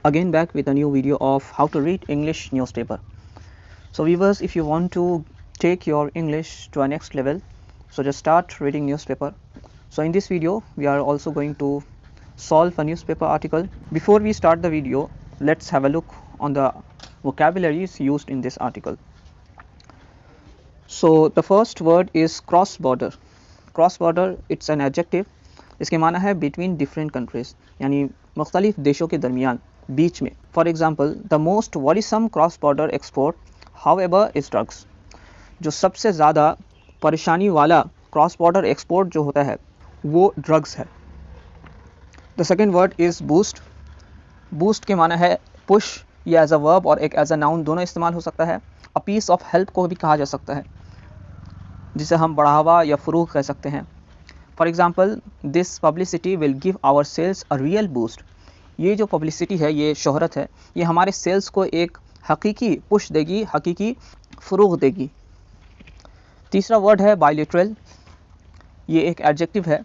Again back with a new video of how to read English newspaper. So viewers, if you want to take your English to a next level, so just start reading newspaper. So in this video we are also going to solve a newspaper article. Before we start the video, let's have a look on the vocabularies used in this article. So the first word is cross border. Cross border, it's an adjective. इसके माना है between different countries, यानी मुख्तलिफ देशों के दरमियान, बीच में. For example, the most worrisome cross border export however is drugs. जो सबसे ज़्यादा परेशानी वाला क्रॉस बॉर्डर एक्सपोर्ट जो होता है वो ड्रग्स है. The second word is boost. Boost के माना है पुश, या एज अ वर्ब और एक एज अ नाउन दोनों इस्तेमाल हो सकता है. अ पीस ऑफ हेल्प को भी कहा जा सकता है, जिसे हम बढ़ावा या फ़रोग़ कह सकते हैं. For example, this publicity will give our sales a real boost. ये जो पब्लिसिटी है, ये शोहरत है, ये हमारे सेल्स को एक हकीकी पुश देगी, हकीकी फ़रोग़ देगी. तीसरा वर्ड है बायलैटरल. ये एक एडजेक्टिव है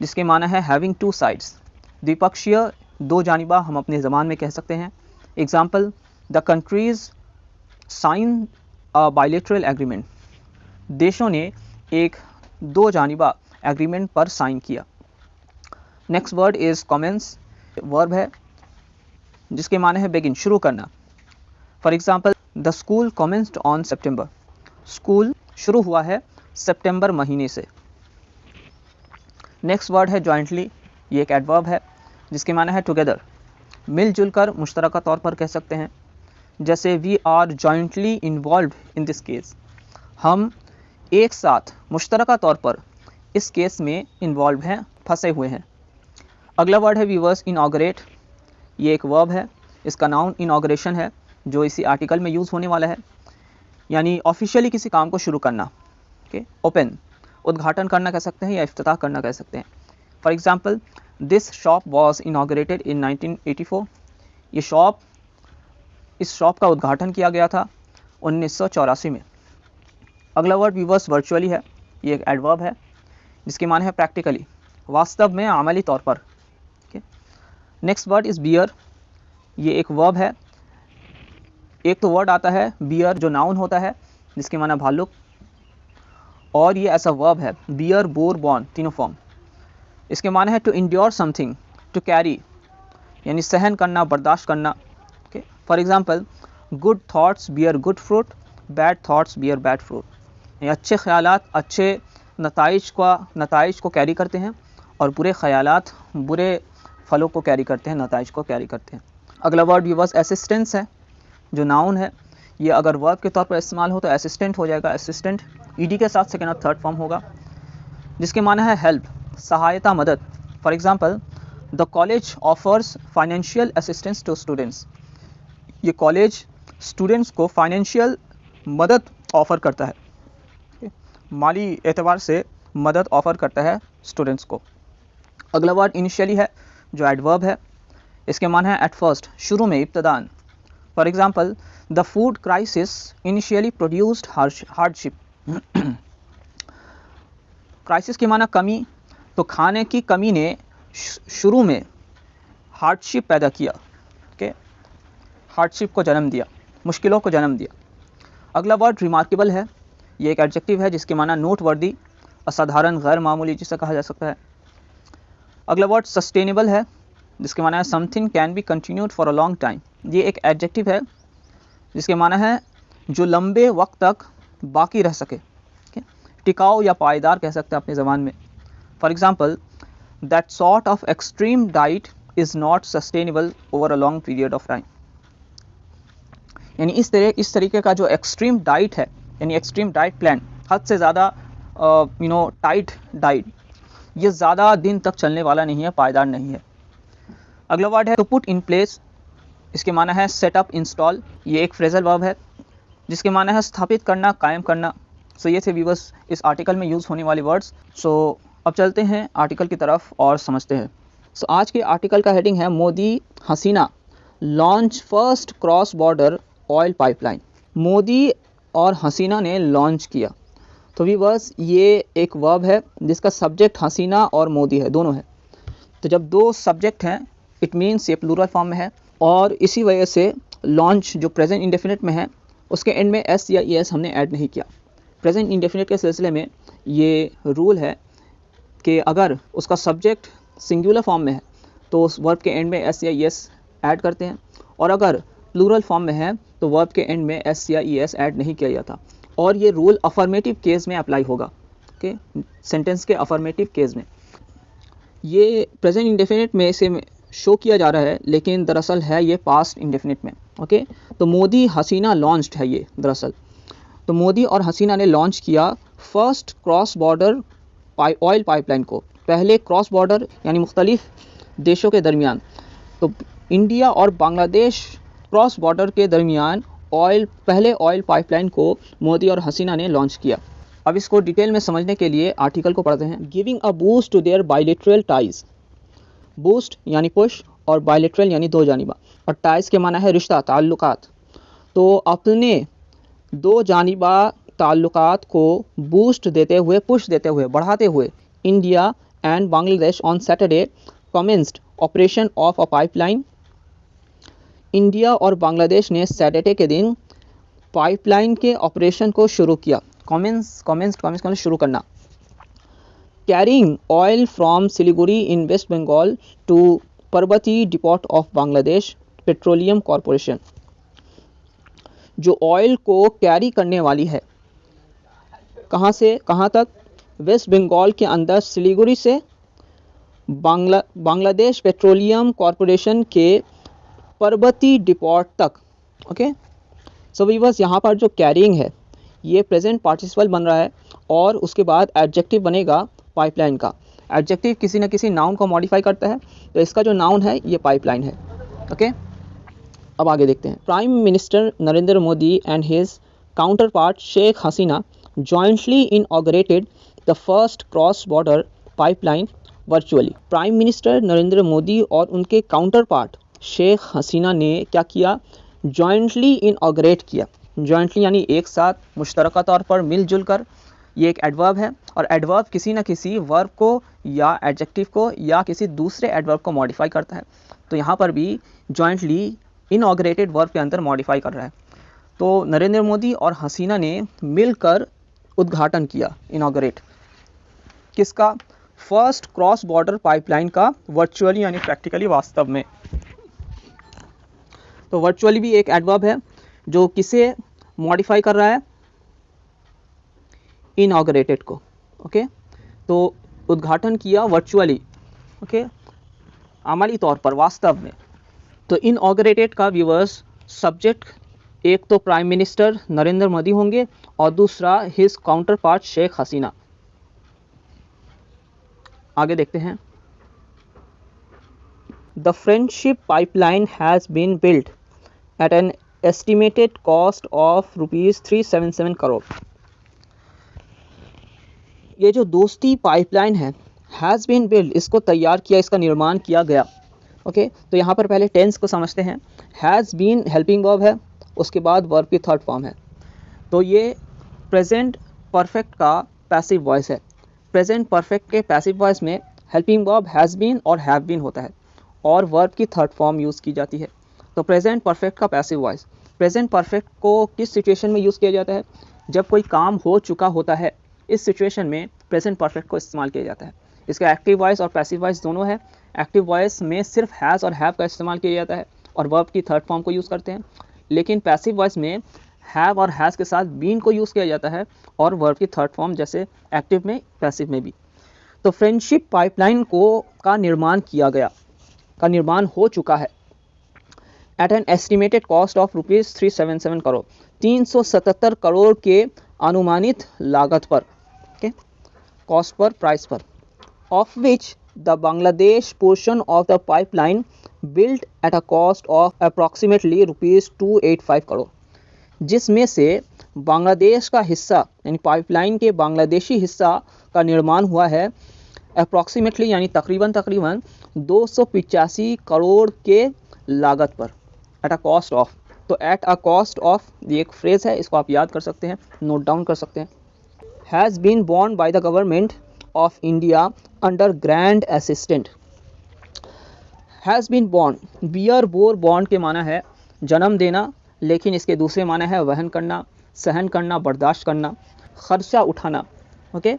जिसके माना है हैविंग टू साइड्स. द्विपक्षीय, दो जानिबा हम अपने ज़बान में कह सकते हैं. Example, the countries sign a bilateral agreement. देशों ने एक दो जानिबा एग्रीमेंट पर साइन किया. Next word is commence. Verb है जिसके माने है बिगिन, शुरू करना. For example, the school commenced on September. School शुरू हुआ है सितंबर महीने से. नेक्स्ट वर्ड है जॉइंटली. ये एक एडवर्ब है जिसके माने है टुगेदर, मिलजुल कर, मुश्तरका तौर पर कह सकते हैं. जैसे we are jointly involve in this case. हम एक साथ मुश्तरका तौर पर इस केस में इन्वॉल्व हैं, फंसे हुए हैं. अगला वर्ड है व्यूवर्स, इनॉग्रेट. ये एक वर्ब है, इसका नाउन इनॉग्रेशन है जो इसी आर्टिकल में यूज़ होने वाला है, यानी ऑफिशियली किसी काम को शुरू करना. ओके, ओपन, उद्घाटन करना कह सकते हैं या इफ्तिताह करना कह सकते हैं. For example, this shop was inaugurated इन 1984. ये शॉप, इस शॉप का उद्घाटन किया गया था 1984 में. अगला वर्ड व्यूवर्स वर्चुअली है. ये एक एडवर्ब है जिसके माने है प्रैक्टिकली, वास्तव में, अमली तौर पर. Next word is bear. ये एक वर्ब है. एक तो वर्ड आता है बियर जो नाउन होता है जिसके माना भालुक, और ये ऐसा वर्ब है बियर, बोर, बॉर्न, तीनों फॉर्म. इसके माने है to endure something, to carry, यानी सहन करना, बर्दाश्त करना. Okay, for example, good thoughts bear good fruit, bad thoughts bear bad fruit. ये अच्छे ख्यालात अच्छे नताइज को कैरी करते हैं, और बुरे ख्यालात बुरे फलों को कैरी करते हैं, नताइज को कैरी करते हैं. अगला वर्ड व्यूवर्स असिस्टेंस है जो नाउन है. ये अगर वर्ब के तौर पर इस्तेमाल हो तो असिस्टेंट हो जाएगा. असिस्टेंट ईडी के साथ सेकेंड और थर्ड फॉर्म होगा, जिसके माना है हेल्प, सहायता, मदद. For example, the college offers financial assistance to students. ये कॉलेज स्टूडेंट्स को फाइनेंशियल मदद ऑफ़र करता है, माली एतबार से मदद ऑफ़र करता है स्टूडेंट्स को. अगला वर्ड इनिशियली है जो एडवर्ब है. इसके माना है एट फर्स्ट, शुरू में, इब्तदान. For example, the food crisis initially produced hardship. Crisis के माना कमी, तो खाने की कमी ने शुरू में हार्डशिप पैदा किया. ओके, हार्डशिप को जन्म दिया, मुश्किलों को जन्म दिया. अगला वर्ड रिमार्केबल है. ये एक एडजेक्टिव है जिसके माना नोटवर्दी, असाधारण, गैर मामूली, जिसे कहा जा सकता है. अगला वर्ड सस्टेनेबल है जिसके माना है something can be continued for a long time. ये एक एडजेक्टिव है जिसके माना है जो लंबे वक्त तक बाकी रह सके, टिकाऊ या पायदार कह सकते हैं अपनी ज़बान में. For example, that sort of extreme diet is not sustainable over a long period of time. यानी इस तरीके का जो एक्सट्रीम डाइट है, यानी एक्सट्रीम डाइट प्लान, हद से ज़्यादा टाइट डाइट, ये ज़्यादा दिन तक चलने वाला नहीं है, पायदार नहीं है. अगला वर्ड है टू पुट इन प्लेस. इसके माना है सेटअप, इंस्टॉल. ये एक फ्रेजल वर्ब है जिसके माना है स्थापित करना, कायम करना. सो ये थे व्यूवर्स इस आर्टिकल में यूज़ होने वाले वर्ड्स. सो अब चलते हैं आर्टिकल की तरफ और समझते हैं. सो आज के आर्टिकल का हेडिंग है Modi Hasina launch first cross border oil pipeline. Modi और हसीना ने लॉन्च किया. तो व्यूवर्स ये एक वर्ब है जिसका सब्जेक्ट हसीना और मोदी है, दोनों है. तो जब दो सब्जेक्ट हैं इट मीन्स ये प्लूरल फॉर्म में है, और इसी वजह से लॉन्च जो प्रेजेंट इंडेफिनिट में है उसके एंड में एस या ई एस हमने ऐड नहीं किया। प्रेजेंट इंडेफिनिट के सिलसिले में ये रूल है कि अगर उसका सब्जेक्ट सिंगुलर फॉर्म में है तो उस वर्ब के एंड में एस या ई एस ऐड करते हैं, और अगर प्लूरल फॉर्म में है तो वर्ब के एंड में एस या ई एस ऐड नहीं किया जाता। और ये रूल अफर्मेटिव केस में अप्लाई होगा, ओके, सेंटेंस के अफर्मेटिव केस में। ये प्रेजेंट इंडेफिनिट में से शो किया जा रहा है, लेकिन दरअसल है ये पास्ट इंडेफिनिट में, ओके। तो मोदी हसीना लॉन्च्ड है ये दरअसल। तो मोदी और हसीना ने लॉन्च किया first cross border oil pipeline को, पहले क्रॉस बॉर्डर यानी मुख्तलिफ देशों के दरमियान। तो इंडिया और बांग्लादेश क्रॉस बॉर्डर के दरमियान पहले ऑयल पाइपलाइन को मोदी और हसीना ने लॉन्च किया। अब इसको डिटेल में समझने के लिए आर्टिकल को पढ़ते हैं। Giving a boost to their bilateral ties, boost यानी पुश और बायलैटरल यानी दो जानिबा, और टाइज के माना है रिश्ता, ताल्लुकात। तो अपने दो जानिबा ताल्लुकात को बूस्ट देते हुए, पुश देते हुए, बढ़ाते हुए, India and Bangladesh on Saturday commenced operation of a pipeline. India और बांग्लादेश ने सैटरडे के दिन पाइपलाइन के ऑपरेशन को शुरू किया। कमेंस शुरू करना। Carrying oil from Siliguri in West Bengal to Parbati depot of Bangladesh petroleum corporation. जो ऑयल को कैरी करने वाली है, कहाँ से कहाँ तक? वेस्ट बंगाल के अंदर सिलीगुड़ी से बांग्लादेश पेट्रोलियम कॉरपोरेशन के परबती डिपोट तक, ओके। सो वीवर्स, यहाँ पर जो कैरिंग है ये प्रेजेंट पार्टिसिपल बन रहा है, और उसके बाद एडजेक्टिव बनेगा पाइपलाइन का। एडजेक्टिव किसी न किसी नाउन को मॉडिफाई करता है, तो इसका जो नाउन है ये पाइपलाइन है, ओके। अब आगे देखते हैं। Prime minister Narendra Modi and his counterpart Sheikh Hasina jointly inaugurated the first cross border pipeline virtually. Prime minister Narendra Modi और उनके काउंटर पार्ट शेख हसीना ने क्या किया? जॉइंटली इनऑगरेट किया। जॉइंटली यानी एक साथ, मुश्तरका तौर पर, मिलजुल कर। ये एक एडवर्ब है, और एडवर्ब किसी न किसी वर्ब को या एडजेक्टिव को या किसी दूसरे एडवर्ब को मॉडिफाई करता है। तो यहाँ पर भी जॉइंटली इनऑगरेटेड वर्ब के अंदर मॉडिफाई कर रहा है। तो नरेंद्र मोदी और हसीना ने मिलकर उद्घाटन किया, इनॉगरेट, किसका? फर्स्ट क्रॉस बॉर्डर पाइपलाइन का, वर्चुअली यानी प्रैक्टिकली, वास्तव में। तो वर्चुअली भी एक एडवर्ब है जो किसे मॉडिफाई कर रहा है? इनॉगरेटेड को, ओके। तो उद्घाटन किया वर्चुअली, ओके, अमली तौर पर, वास्तव में। तो इनऑगरेटेड का व्यूअर्स सब्जेक्ट एक तो प्राइम मिनिस्टर नरेंद्र मोदी होंगे और दूसरा his counterpart Sheikh Hasina. आगे देखते हैं। The friendship pipeline has been built at an estimated cost of ₹377 crore. ये जो दोस्ती पाइपलाइन है, हैज़ बीन बिल्ट, इसको तैयार किया, इसका निर्माण किया गया, ओके। तो यहाँ पर पहले टेंस को समझते हैं। हैज़ बीन हेल्पिंग वर्ब है, उसके बाद वर्ब की थर्ड फॉर्म है। तो ये प्रेजेंट परफेक्ट का पैसिव वॉइस है। प्रेजेंट परफेक्ट के पैसिव वॉइस में हेल्पिंग वर्ब हैज़ बीन और हैव बीन होता है, और वर्ब की थर्ड फॉर्म यूज़ की जाती है। तो प्रेजेंट परफेक्ट का पैसिव वॉइस, प्रेजेंट परफेक्ट को किस सिचुएशन में यूज़ किया जाता है? जब कोई काम हो चुका होता है, इस सिचुएशन में प्रेजेंट परफेक्ट को इस्तेमाल किया जाता है। इसका एक्टिव वॉइस और पैसिव वॉइस दोनों है। एक्टिव वॉइस में सिर्फ हैज़ और हैव का इस्तेमाल किया जाता है और वर्ब की थर्ड फॉर्म को यूज़ करते हैं, लेकिन पैसिव वॉइस में हैव और हैज़ के साथ बीन को यूज़ किया जाता है और वर्ब की थर्ड फॉर्म, जैसे एक्टिव में, पैसिव में भी। तो फ्रेंडशिप पाइपलाइन का निर्माण किया गया, का निर्माण हो चुका है। At an estimated cost of ₹377 crore, 377 crore के अनुमानित लागत पर, ओके, कॉस्ट पर, प्राइस पर। Of which the Bangladesh portion of the pipeline built at a cost of approximately ₹285 crore, जिसमें से बांग्लादेश का हिस्सा यानी पाइपलाइन के बांग्लादेशी हिस्सा का निर्माण हुआ है अप्रॉक्सीमेटली यानी तकरीबन 285 करोड़ के लागत पर। एट अ कॉस्ट ऑफ, तो एट अ कॉस्ट ऑफ ये एक फ्रेज़ है, इसको आप याद कर सकते हैं, नोट डाउन कर सकते हैं। Has been borne by the government of India under grand assistant. Has been borne, bear bore borne के माना है जन्म देना, लेकिन इसके दूसरे माना है वहन करना, सहन करना, बर्दाश्त करना, खर्चा उठाना। ओके,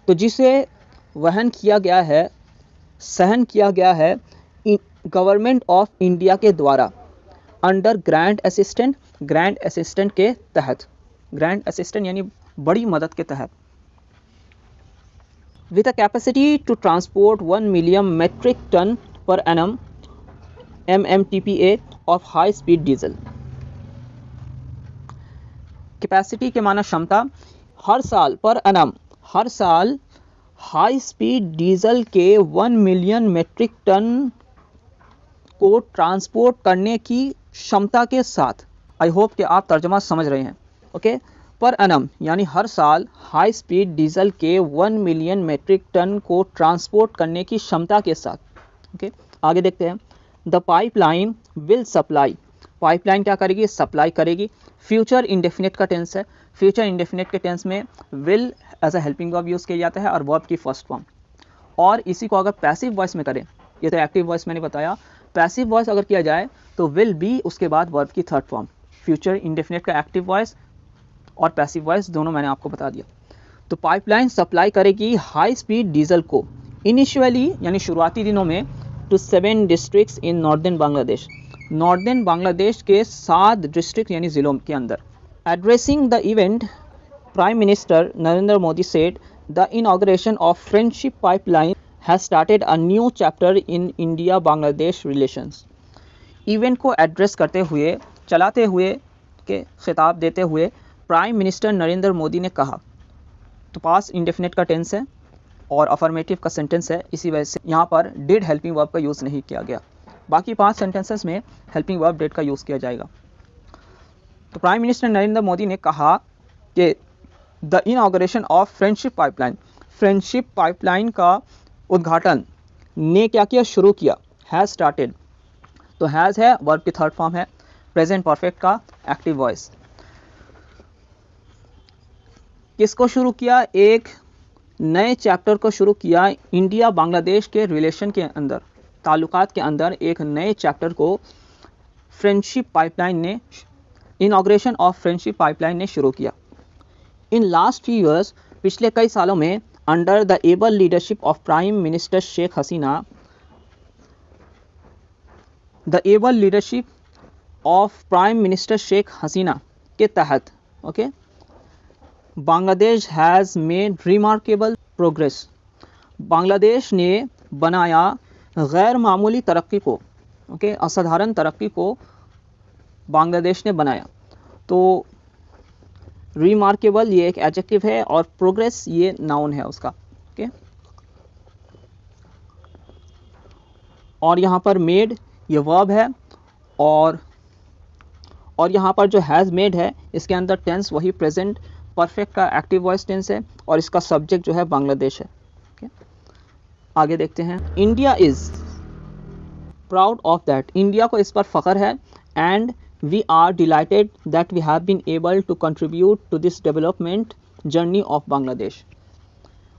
तो जिसे वहन किया गया है, सहन किया गया है गवर्नमेंट ऑफ इंडिया के द्वारा अंडर ग्रैंड असिस्टेंट के तहत, ग्रैंड असिस्टेंट यानी बड़ी मदद के तहत। With a capacity to transport 1 million metric tonne per annum MMTPA of high speed diesel. Capacity के माना क्षमता, हर साल पर एनम, हर साल हाई स्पीड डीजल के 1 मिलियन मेट्रिक टन को ट्रांसपोर्ट करने की क्षमता के साथ। आई होप कि आप तर्जमा समझ रहे हैं। ओके, पर एनम यानी हर साल हाई स्पीड डीजल के 1 मिलियन मेट्रिक टन को ट्रांसपोर्ट करने की क्षमता के साथ। ओके, आगे देखते हैं। The pipeline will supply, pipeline क्या करेगी? सप्लाई करेगी। फ्यूचर इंडेफिनिट का टेंस है। फ्यूचर इंडेफिनिट के टेंस में will as a helping verb use किया जाता है और वर्ब की फर्स्ट फॉर्म। और इसी को अगर पैसिव वॉइस में करें, ये तो एक्टिव वॉइस मैंने बताया, पैसिव वॉइस अगर किया जाए तो विल बी उसके बाद वर्ब की थर्ड फॉर्म। फ्यूचर इंडेफिनिट का एक्टिव वॉइस और पैसिव वॉइस दोनों मैंने आपको बता दिया। तो पाइपलाइन सप्लाई करेगी हाई स्पीड डीजल को इनिशियली यानी शुरुआती दिनों में to 7 districts in northern Bangladesh, northern Bangladesh के 7 डिस्ट्रिक्ट यानी ज़िलों के अंदर। Addressing the event, prime minister Narendra Modi said the inauguration of friendship pipeline has started a new chapter in India Bangladesh relations. Event को एड्रेस करते हुए, चलाते हुए के खिताब देते हुए प्राइम मिनिस्टर नरेंद्र मोदी ने कहा। तो पास्ट इंडेफिनिट का टेंस है और अफर्मेटिव का सेंटेंस है, इसी वजह से यहाँ पर डिड हेल्पिंग वर्ब का यूज़ नहीं किया गया। बाकी 5 सेंटेंसेस में हेल्पिंग वर्ब डिड का यूज़ किया जाएगा। तो प्राइम मिनिस्टर नरेंद्र मोदी ने कहा कि the inauguration of friendship pipeline, friendship pipeline का उद्घाटन ने क्या किया? शुरू किया। हैज़ स्टार्टेड, तो हैज़ है वर्ब की थर्ड फॉर्म है, प्रेजेंट परफेक्ट का एक्टिव वॉइस। किसको शुरू किया? एक नए चैप्टर को शुरू किया इंडिया बांग्लादेश के रिलेशन के अंदर, ताल्लुकात के अंदर एक नए चैप्टर को फ्रेंडशिप पाइपलाइन ने, इनॉग्रेशन ऑफ फ्रेंडशिप पाइपलाइन ने शुरू किया। इन लास्ट फ्यू ईयर्स, पिछले कई सालों में, under the able leadership of prime minister Sheikh Hasina, the able leadership of prime minister Sheikh Hasina के तहत, okay, Bangladesh has made remarkable progress, Bangladesh ने बनाया गैर मामूली तरक्की को, ओके, असाधारण तरक्की को बांग्लादेश ने बनाया। तो रिमार्केबल ये एक एडजेक्टिव है और प्रोग्रेस ये नाउन है उसका, ओके। और यहाँ पर मेड ये वर्ब है और यहाँ पर जो हैज़ मेड है इसके अंदर टेंस वही प्रेजेंट परफेक्ट का एक्टिव वॉइस टेंस है और इसका सब्जेक्ट जो है बांग्लादेश है, ओके। आगे देखते हैं। India is proud of that, India को इस पर फ़ख्र है। And we are delighted that we have been able to contribute to this development journey of Bangladesh।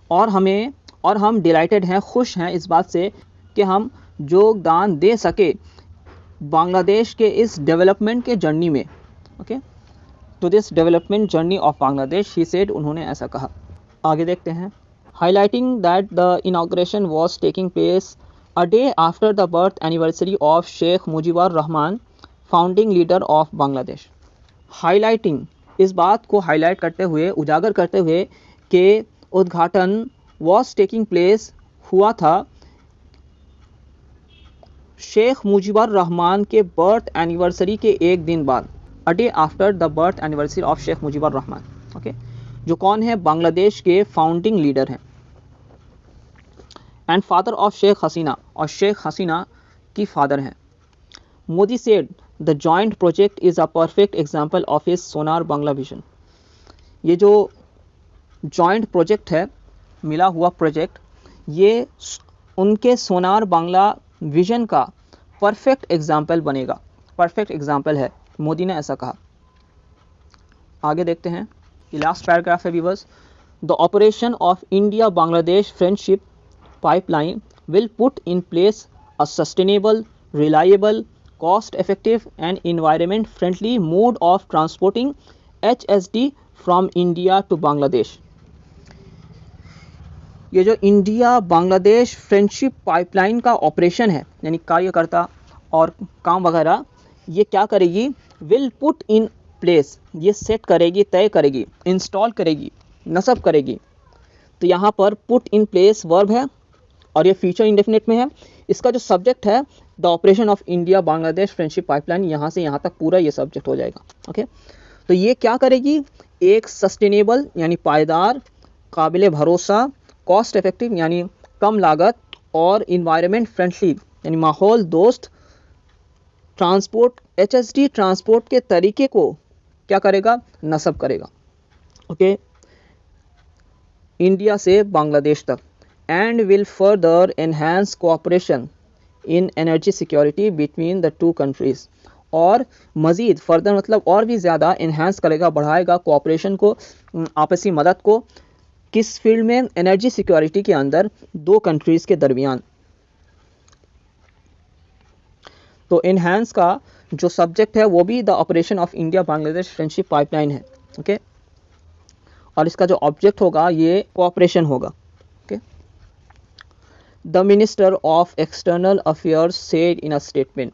और हम delighted हैं, खुश हैं इस बात से कि हम योगदान दे सके बांग्लादेश के इस डेवलपमेंट के जर्नी में, ओके। तो this development journey of Bangladesh, he said, उन्होंने ऐसा कहा। आगे देखते हैं। Highlighting that the inauguration was taking place a day after the birth anniversary of Sheikh Mujibur Rahman, founding leader of Bangladesh. Highlighting, इस बात को हाईलाइट करते हुए, उजागर करते हुए कि उद्घाटन वॉज टेकिंग प्लेस, हुआ था शेख मुजीबुर रहमान के बर्थ एनिवर्सरी के एक दिन बाद, a day after the birth anniversary of Sheikh Mujibur Rahman, okay, जो कौन है? बांग्लादेश के फाउंडिंग लीडर हैं and father of Sheikh Hasina, और शेख हसीना की फादर हैं। Modi said the joint project is a perfect example of his Sonar Bangla vision. ये जो जॉइंट प्रोजेक्ट है, मिला हुआ प्रोजेक्ट, ये उनके सोनार बांग्ला विजन का परफेक्ट एग्जाम्पल बनेगा, परफेक्ट एग्जाम्पल है, मोदी ने ऐसा कहा। आगे देखते हैं। ये लास्ट पैराग्राफ है viewers. The operation of India Bangladesh friendship pipeline will put in place a sustainable, reliable, cost effective and environment friendly mode of transporting HSD from India to Bangladesh। ये जो इंडिया बांग्लादेश फ्रेंडशिप पाइपलाइन का operation है, यानी कार्यकर्ता और काम वगैरह, ये क्या करेगी, विल पुट इन प्लेस, ये सेट करेगी, तय करेगी, इंस्टॉल करेगी, नस्ब करेगी। तो यहाँ पर पुट इन प्लेस वर्ब है और ये फ्यूचर इंडेफिनिट में है। इसका जो सब्जेक्ट है the operation of India Bangladesh friendship pipeline, यहाँ से यहाँ तक पूरा ये सब्जेक्ट हो जाएगा। ओके, तो ये क्या करेगी, एक सस्टेनेबल यानी पायदार, काबिल भरोसा, कॉस्ट इफेक्टिव यानी कम लागत और इन्वायरमेंट फ्रेंडली यानी माहौल दोस्त ट्रांसपोर्ट HSD ट्रांसपोर्ट के तरीके को क्या करेगा, नस्ब करेगा। ओके, इंडिया से बांग्लादेश तक, and will further enhance cooperation in energy security between the two countries, और मज़ीद फर्दर मतलब और भी ज़्यादा एनहांस करेगा, बढ़ाएगा कोऑपरेशन को, आपसी मदद को, किस फील्ड में, एनर्जी सिक्योरिटी के अंदर दो कंट्रीज़ के दरमियान। तो एनहांस का जो सब्जेक्ट है वो भी the operation of India Bangladesh friendship pipeline है। ओके, और इसका जो ऑब्जेक्ट होगा ये कोऑपरेशन होगा। Okay, the minister of external affairs said in a statement,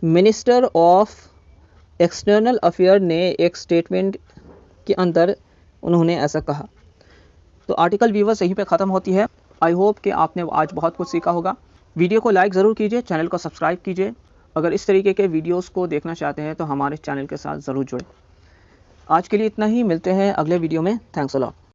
minister of external affair ने एक स्टेटमेंट के अंदर उन्होंने ऐसा कहा। तो आर्टिकल व्यूअर्स यहीं पे ख़त्म होती है। आई होप कि आपने आज बहुत कुछ सीखा होगा। वीडियो को लाइक ज़रूर कीजिए, चैनल को सब्सक्राइब कीजिए। अगर इस तरीके के वीडियोस को देखना चाहते हैं तो हमारे चैनल के साथ ज़रूर जुड़ें। आज के लिए इतना ही, मिलते हैं अगले वीडियो में। Thanks a lot.